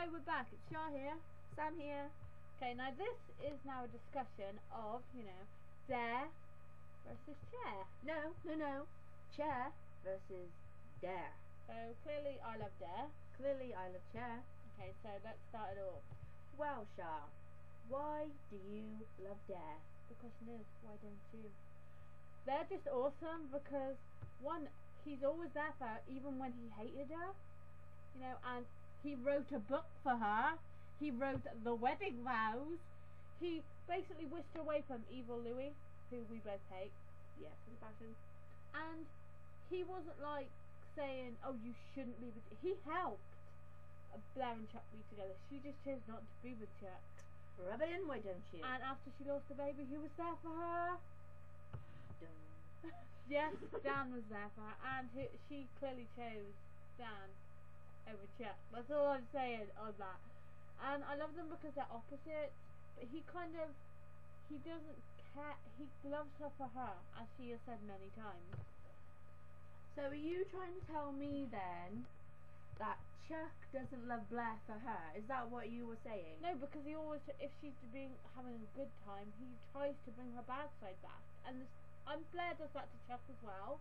Hi, we're back. It's Char here. Sam here. Okay, now this is now a discussion of, Dair versus Char. No. Char versus Dair. So clearly I love Dair. Clearly I love Char. Okay, so let's start it off. Well, Char, why do you love Dair? Because Liz, why don't you? They're just awesome because, one, he's always there for her even when he hated her. And he wrote a book for her. He wrote the wedding vows. He basically whisked her away from evil Louis, who we both hate. Yes, with passion. And he wasn't like saying, oh, you shouldn't be with... He helped Blair and Chuck be together. She just chose not to be with Chuck. Rub it in, why don't you? And after she lost the baby, who was there for her? Dun. Yes, Dan was there for her. And she clearly chose Dan over Chuck. That's all I'm saying on that. And I love them because they're opposites. But he doesn't care. He loves her for her, as she has said many times. So are you trying to tell me then that Chuck doesn't love Blair for her? Is that what you were saying? No, because he always, if she's having a good time, he tries to bring her bad side back. And Blair does that to Chuck as well.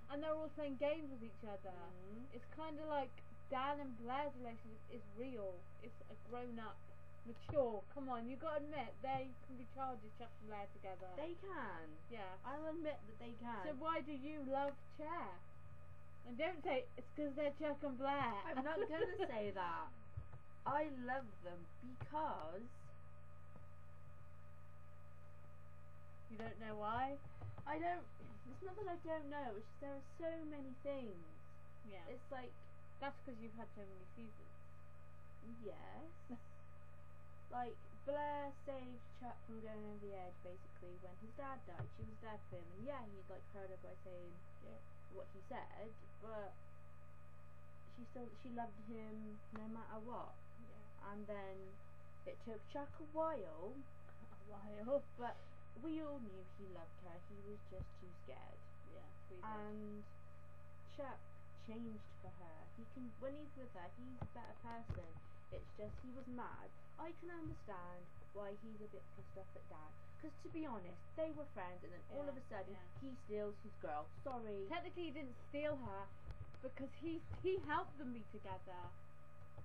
And they're all playing games with each other. Mm-hmm. It's kind of like Dan and Blair's relationship is real. It's a grown-up, mature. Come on, you got to admit they can be charged as Chuck and Blair together. They can. Yeah. I'll admit that they can. So why do you love Char? And don't say it's because they're Chuck and Blair. I'm not going to say that. I love them because... You don't know why? It's not that I don't know, it's just there are so many things. Yeah. It's like... That's because you've had so many seasons. Yes. Like, Blair saved Chuck from going over the edge, basically, when his dad died. She was dead for him, and yeah, he hurt her by saying what he said, but she loved him no matter what. Yeah. And then it took Chuck a while, but we all knew he loved her. He was just too scared. Yeah, we did. And Chuck changed for her. When he's with her, he's a better person. It's just he was mad. I can understand why he's a bit pissed off at Dad. Because to be honest, they were friends, and then all of a sudden he steals his girl. Sorry. Technically, he didn't steal her because he helped them be together.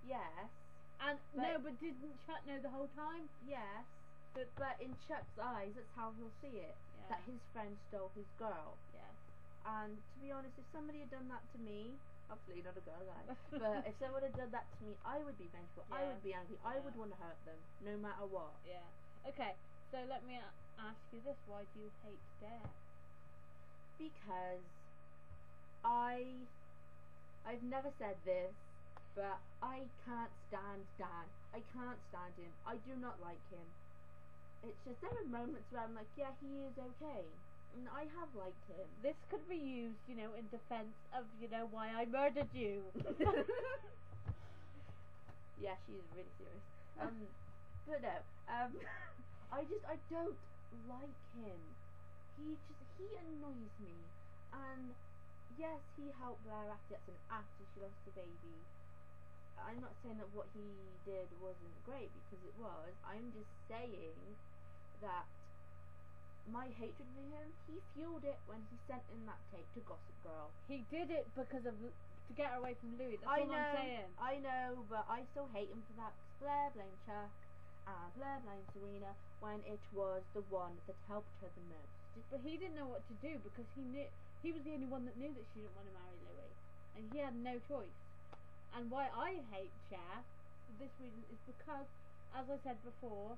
Yes. But didn't Chuck know the whole time? Yes. But in Chuck's eyes, that's how he'll see it. Yeah. That his friend stole his girl. Yes. And to be honest, if somebody had done that to me, obviously not a girl, guy, but if someone had done that to me, I would be vengeful. I would be angry. I would want to hurt them, no matter what. Yeah. Okay. So let me ask you this: why do you hate Dair? Because I've never said this, but I can't stand Dan. I can't stand him. I do not like him. It's just there are moments where I'm like, yeah, he is okay. And I have liked him. This could be used, in defense of, why I murdered you. Yeah, she's really serious. But no, I don't like him. He annoys me. And yes, he helped Blair after she lost the baby. I'm not saying that what he did wasn't great, because it was. I'm just saying that my hatred for him, he fueled it when he sent in that tape to Gossip Girl. He did it to get her away from Louis. That's all I'm saying. I know, but I still hate him for that, because Blair blamed Chuck and Blair blamed Serena when it was the one that helped her the most. But he didn't know what to do, because he was the only one that knew that she didn't want to marry Louis, and he had no choice. And why I hate Char, for this reason, is because, as I said before,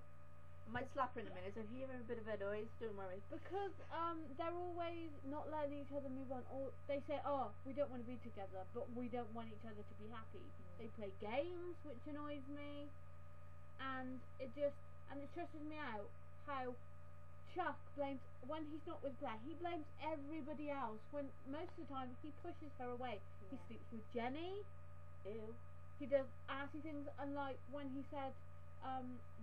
I might slap her in a minute, so if you hear a bit of a noise, don't worry. Because they're always not letting each other move on. Or they say, oh, we don't want to be together, but we don't want each other to be happy. They play games, which annoys me, and it stresses me out how Chuck blames, when he's not with Blair, he blames everybody else, when most of the time he pushes her away. He sleeps with Jenny. Ew. He does arsey things, and like when he said,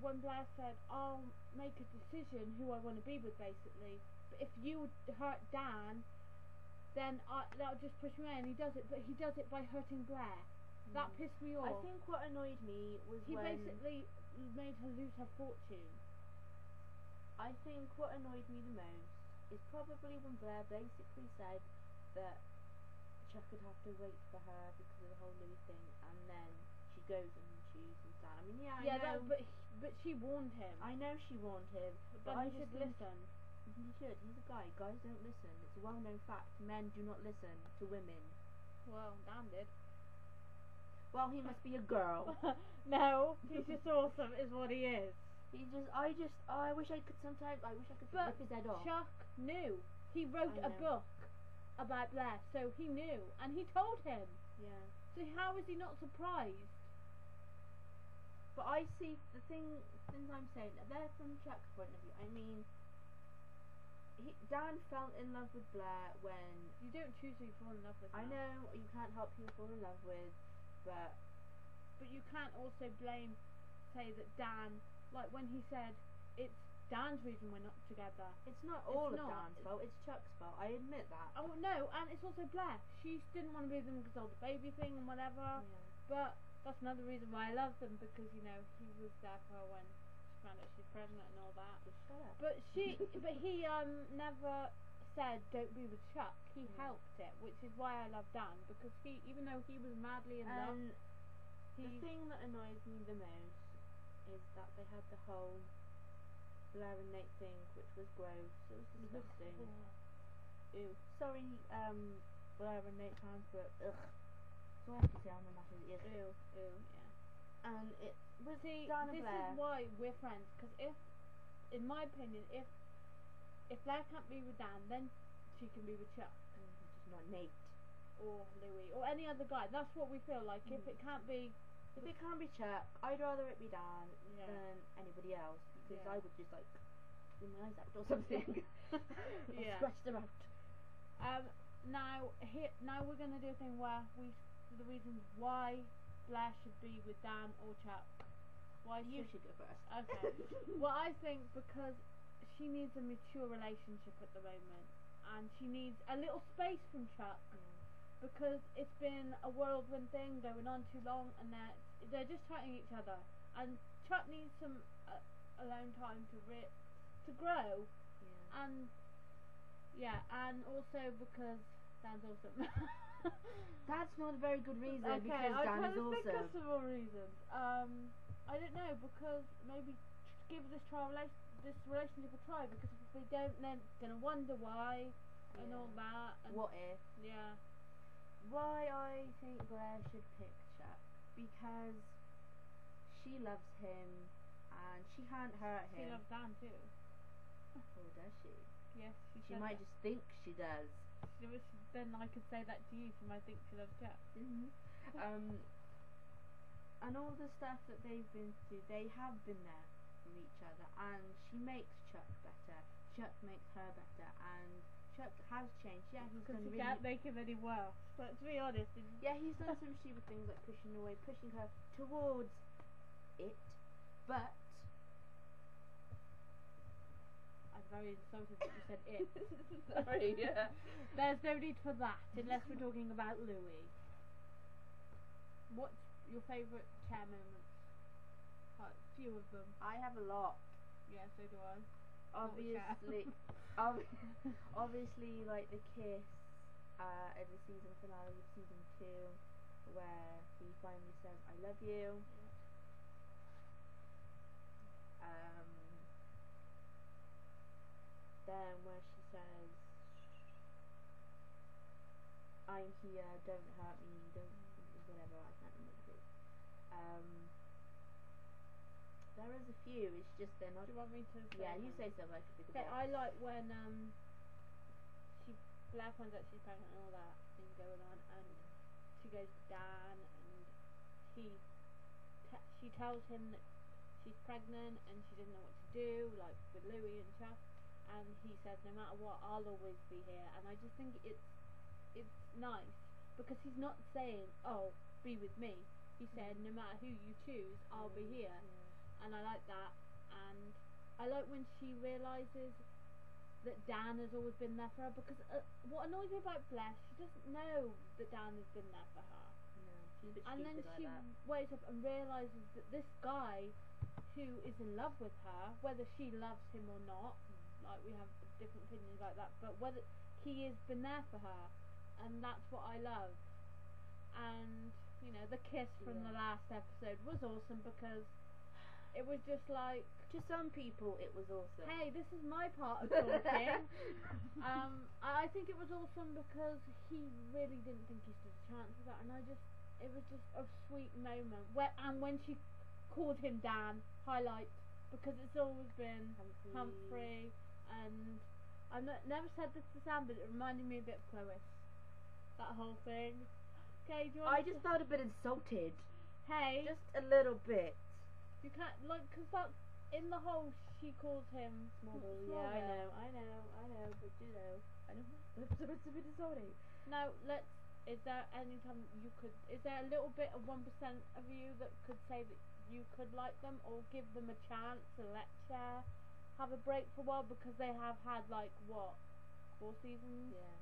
when Blair said, I'll make a decision who I want to be with, basically, but if you hurt Dan, then that'll just push me away, and he does it, but he does it by hurting Blair. That pissed me I off. think what annoyed me was He when basically made her lose her fortune. I think what annoyed me the most is probably when Blair basically said that Chuck would have to wait for her because of the whole Louis thing, and then she goes and chooses Dan. I mean, yeah, I know. But she warned him. I know she warned him, But I he just should think listen. he should. He's a guy. Guys don't listen. It's a well-known fact. Men do not listen to women. Well, Dan did. Well, he must be a girl. No, he's just awesome, is what he is. I wish I could sometimes. I wish I could But rip his head off. Chuck knew. He wrote I a know. book about Blair, so he knew, and he told him. Yeah. So how is he not surprised? But I see the things I'm saying. They're from Chuck's point of view. I mean, Dan fell in love with Blair when You don't choose who you fall in love with. I now. know you can't help who you fall in love with, but But you can't also say that Dan, like when he said, it's Dan's reason we're not together. it's not all of not. Dan's fault. It's Chuck's fault. I admit that. Oh no, and it's also Blair. She didn't want to be with him because of the baby thing and whatever. Yeah. But that's another reason why I love them, because he was there for her when she found out she's pregnant and all that. Just shut up. But he never said don't be with Chuck. He helped it, which is why I love Dan, because even though he was madly in love, The thing that annoys me the most is that they had the whole Blair and Nate thing, which was gross. It was disgusting. Ew. Sorry, Blair and Nate fans, but ugh. That's all I have to say on the matter. It is. Ew, yeah. And it was See, Dan and this Blair. is why we're friends, because in my opinion, if Blair can't be with Dan, then she can be with Chuck. Just not Nate. Or Louis, or any other guy. That's what we feel like. If it can't be, If it can't be Chuck, I'd rather it be Dan Yeah. than anybody else, because Yeah. I would just like do my eyes out or something. Yeah. Scratch them out. Now we're gonna do a thing where for the reasons why Blair should be with Dan or Chuck. Why You should go first. Okay. Well, I think because she needs a mature relationship at the moment, and she needs a little space from Chuck, because it's been a whirlwind thing going on too long, and they're just hurting each other. And Chuck needs some alone time to grow, and also because Dan's awesome. That's not a very good reason, Okay, because I'm Dan trying is to think of awesome. some more reasons. I don't know, because maybe give this relationship a try, because if they don't, then they're gonna wonder why and all that. And What if? Yeah. Why I think Blair should pick Chuck, because she loves him and she can't hurt She him. loves Dan too. Or does she? Yes, she She said might that. just think she does. Then I could say that to you. She might think she loves Chuck. And all the stuff that they've been through, they have been there for each other, and she makes Chuck better. Chuck makes her better, and Chuck has changed. Yeah, he's Because done he really. can't make him any worse. Let's be honest. Yeah, he's done some stupid things like pushing her towards it, but I'm very insulted that you said it. sorry, yeah. There's no need for that unless we're talking about Louis. What's your favourite chair moments? Quite a few of them. I have a lot. Yeah, so do I. Obviously, obviously, like the kiss at the season finale of season 2, where he finally says, "I love you." Then where she says, "I'm here, don't hurt me, don't whatever." I can't remember it. There is a few. It's just they're not. Do you want me to say Yeah, you them? say so. I could think of Okay, it. I like when Blair finds out she's pregnant and all that thing going on, and she goes to Dan, and she tells him that she's pregnant and she doesn't know what to do, like with Louis and Chuck, and he says, "No matter what, I'll always be here." And I just think it's nice, because he's not saying, "Oh, be with me." He said, "No matter who you choose, I'll be here." Yeah. And I like that, and I like when she realises that Dan has always been there for her, because what annoys me about Blair, she doesn't know that Dan has been there for her. No. She She's a bit and then stupid like she that. wakes up and realizes that this guy who is in love with her, whether she loves him or not, like we have different opinions like that, but whether he has been there for her, and that's what I love. And you know, the kiss from the last episode was awesome because it was just like, To some people, it was awesome. hey, this is my part of talking. I think it was awesome because he really didn't think he stood a chance with that, and it was just a sweet moment. And when she called him Dan, highlight, because it's always been Humphrey, and I've never said this to Sam, but it reminded me a bit of Clois. That whole thing. Okay, do you want I just felt a bit insulted. Hey, Just a little bit. you can't, like, because that, in the whole, she calls him Smallville. Smallville. Yeah, I know, but you know, I don't know. It's a bit insulting. Now, is there any time is there a little bit of 1% of you that could say that you could like them, or give them a chance to let Char have a break for a while, because they have had, like, what, 4 seasons? Yeah.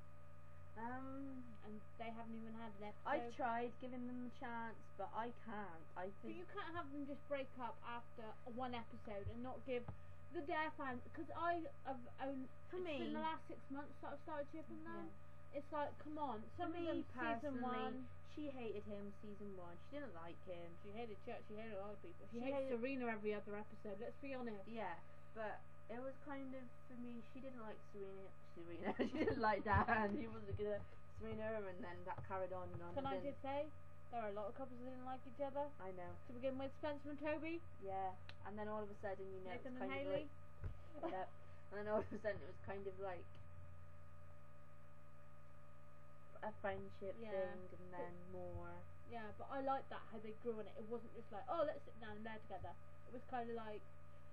And they haven't even had an episode. I've tried giving them a chance, but I can't. I But think you can't have them just break up after 1 episode and not give the Dair fans, because For it's me, been the last 6 months that I've started shipping them. It's like, come on, for some of me them season personally, 1. she hated him season 1. She didn't like him. She hated Church, she hated a lot of people. She She hated hated- Serena every other episode, let's be honest. Yeah, but it was kind of, for me, she didn't like Serena. She didn't like Dan. He wasn't gonna Serena, and then that carried on and on. Can I and then- just say, there are a lot of couples that didn't like each other. I know. To begin with, Spencer and Toby, Yeah, and then all of a sudden, you know, Nathan it's and kind of Haley. like, yep. And then all of a sudden, it was kind of like a friendship Yeah. thing, and then more. Yeah, but I like that, how they grew on it. It wasn't just like, oh, let's sit down and bear together. It was kind of like,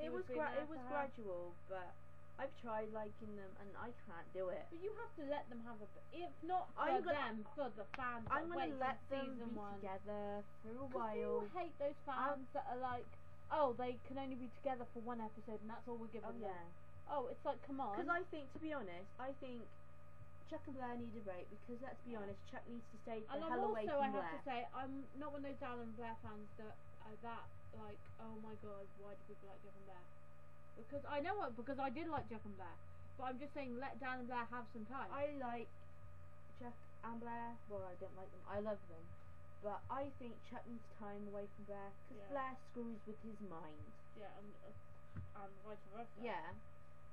It was being there it was for her. gradual, but I've tried liking them, and I can't do it. But you have to let them have if not for I'm gonna- them, for the fans. I'm that gonna wait let till them season be 1. together for a 'Cause while. you hate those fans that are like, oh, they can only be together for 1 episode, and that's all we're giving Oh them. yeah. Oh, it's like, come on. Because I think, to be honest, I think Chuck and Blair need a break, because let's be honest, Chuck needs to stay the And I'm hell away also, from I have Blair. to say, I'm not one of those Dan and Blair fans that are that like, oh my god, why do people like Jack and Blair? Because I know what, because I did like Jack and Blair, but I'm just saying, let Dan and Blair have some time. I like Chuck and Blair. Well, I don't like them. I love them. But I think Chuck needs time away from Blair, because Yeah. Blair screws with his mind. Yeah, and vice versa. Yeah.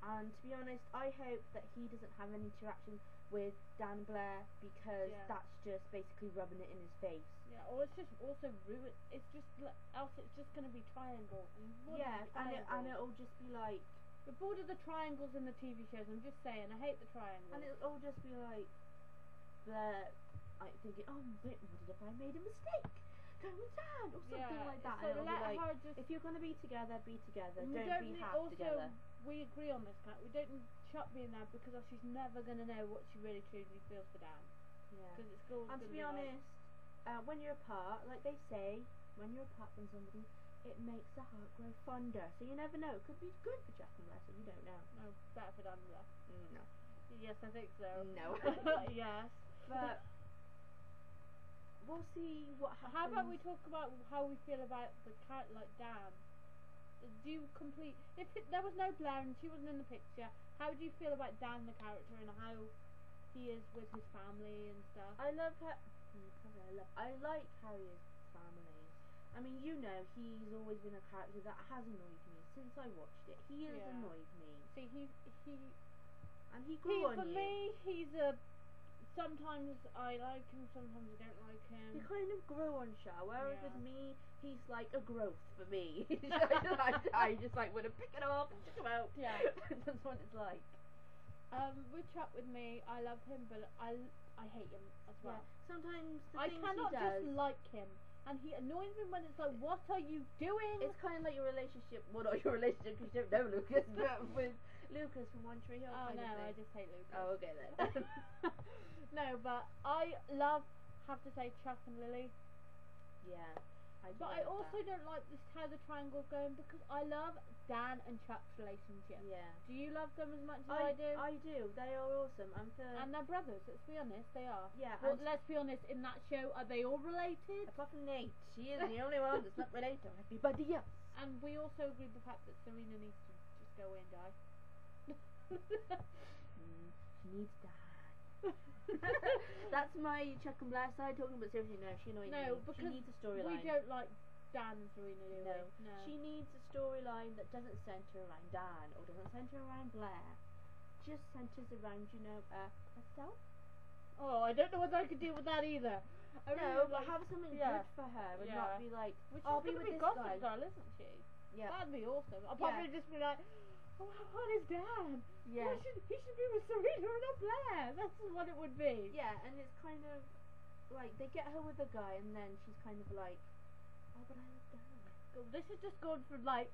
And to be honest, I hope that he doesn't have any interaction with Dan and Blair, because Yeah. that's just basically rubbing it in his face. Yeah, or it's just also ruin. It's just else. It's just gonna be triangle. And bored of Yeah, the and triangle. it'll just be like, We're bored of the triangles in the TV shows. I'm just saying, I hate the triangles. and it'll just be like, Blair, like thinking, oh, wait, what if I made a mistake? Go with Dan, or something yeah, like that. So And it'll let be like, her just. if you're gonna be together, be together. And we Don't be need- half also, together. we agree on this, Kat. We don't need Chuck being there, because she's never gonna know what she really truly feels for Dan. Yeah. Because it's always And to gonna be like, honest, when you're apart, like they say, when you're apart from somebody, it makes the heart grow fonder. So you never know. It could be good for Jack and Leslie. You don't know. no, better for Dan and Blair. No. Yes, I think so. No. Yes. But we'll see what happens. How about we talk about how we feel about the cat, like Dan? Do you there was no Blair and she wasn't in the picture, how do you feel about Dan the character and how he is with his family and stuff? I love her. I like Harry's family. I mean, you know, he's always been a character that has annoyed me since I watched it. He has Yeah. annoyed me, See, and he grew on for you. me, he's a. Sometimes I like him, sometimes I don't like him. He kind of grew on Char, whereas Yeah. with me, he's like a growth for me. I just like want to pick it up and pick him out. Yeah. That's what it's like. With Chuck with me, I love him, but I hate him as well. Yeah. Sometimes the I things cannot he does. just like him, and he annoys me when it's like, what are you doing? It's kind of like your relationship. Well, not your relationship because you don't know Lucas, but with Lucas from One Tree Hill. Oh kind no, of I thing. just hate Lucas. Oh, okay then. No, but have to say Chuck and Lily. Yeah. But I also don't like this how the triangle's going because I love Dan and Chuck's relationship. Yeah. Do you love them as much as I do? I do. They are awesome. And they're brothers. Let's be honest, they are. Yeah. Well, let's be honest. In that show, are they all related? apart from Nate, she is the only one that's not related to everybody else. And we also agree with the fact that Serena needs to just go away and die. She needs to die. That's my Chuck and Blair side talking, but seriously, no, she annoys me. No, because she needs a storyline. we don't like Dan and Serena, do we? No. She needs a storyline that doesn't centre around Dan or doesn't centre around Blair. Just centres around, herself. Oh, I don't know what I could do with that either. I No, really but like- have something yeah. good for her and Yeah. not be like, Which I'll is be gonna with be this Gossip guy. Girl, isn't she? Yeah. That'd be awesome. Apart from just be like, oh, what is Dan? Yeah. He should be with Serena and not Blair. That's what it would be. Yeah, and it's kind of like they get her with a guy and then she's kind of like, oh, but I love Dan. This has just gone from like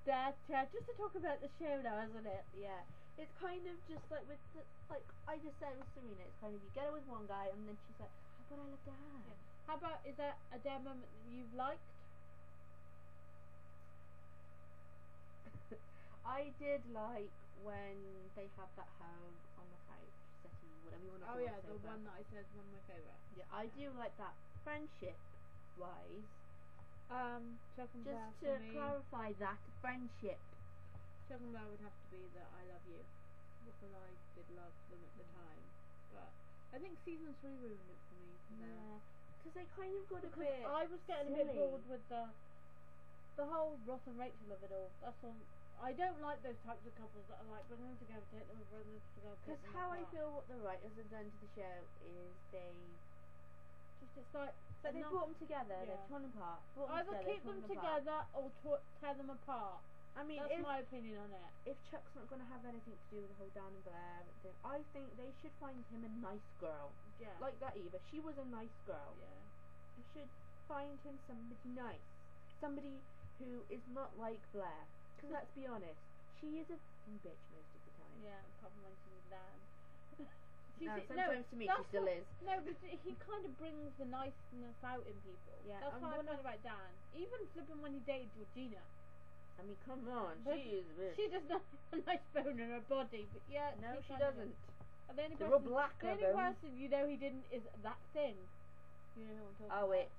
Dair Char just to talk about the show now, isn't it? Yeah. It's kind of just like with the, like I just said with Serena, it's kind of you get her with one guy and then she's like, oh, but I love Dan. Yeah. How about, is there a Dair moment that you've liked? I did like when they have that hug on the couch, settee, whatever you want to call Oh it. yeah, the sofa. one that I said is one of my favourite. Yeah, I do like that friendship wise. Chuck and Just Blair to for me. clarify that friendship. Chuck and Blair would have to be the I love you, because I did love them at the time. But I think season 3 ruined it for me. Yeah, because they kind of got a Because bit. I was getting a bit silly. bored with the whole Ross and Rachel of it all. That's all. I don't like those types of couples that are like bring them together, take them, bring them together. Because how I feel what the writers have done to the show is it's like they not- brought them together, yeah. they've torn them apart. Brought them either together, keep torn them apart. together or tear them apart. I mean, That's my opinion on it. if Chuck's not going to have anything to do with the whole Dan and Blair thing, I think they should find him a nice girl. Yeah. Like that Eva, she was a nice girl. Yeah. They should find him somebody nice. Somebody who is not like Blair. Because let's be honest, she is a f***ing bitch most of the time. Yeah. Apart from when she was Dan. Sometimes to me she that's still what- is. No, but he kind of brings the niceness out in people. Yeah, That's and what I one find of- about Dan. Even flipping when he dated Georgina. I mean, come on, But she is a bitch. She does not have a nice bone in her body, but yeah. No, she kind of doesn't. is. And the only They're all person, black, the her only bones. person you know he didn't is that thing. You know who I'm talking Oh, about.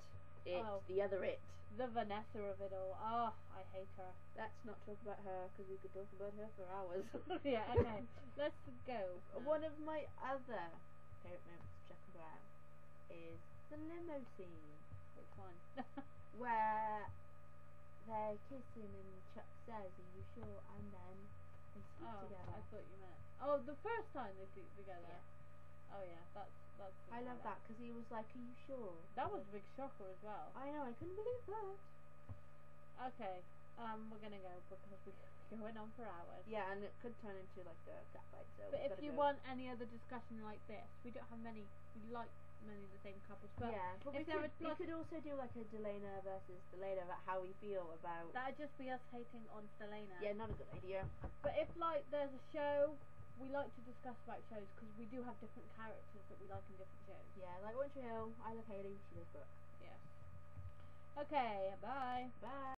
it. Oh. The other it. The Vanessa of it all. Oh, I hate her. Let's not talk about her, because we could talk about her for hours. Yeah, okay. Let's go. One of my other favourite moments of Chuck and Blair is the limo scene. Which one? Where they're kissing and Chuck says, "Are you sure?" And then they sleep Oh, together. I thought you meant. Oh, the first time they sleep together. Yeah. Oh yeah, that's. I love that because he was like, "Are you sure?" That was a big shocker as well. I know. I couldn't believe that. Okay, we're gonna go because we're going on for hours. Yeah, and it could turn into like a catfight. So But we've if gotta you go. want any other discussion like this, we don't have many. We like many of the same couples, but yeah, but if we there could, was we like- could also do like a Delana versus Delana about how we feel about. that'd just be us hating on Stelena. Yeah, not a good idea. But if like there's a show, we like to discuss about shows because we do have different characters that we like in different shows. Yeah, like One Tree Hill, I love Haley, she loves Brooke. Yes. Okay. Bye. Bye.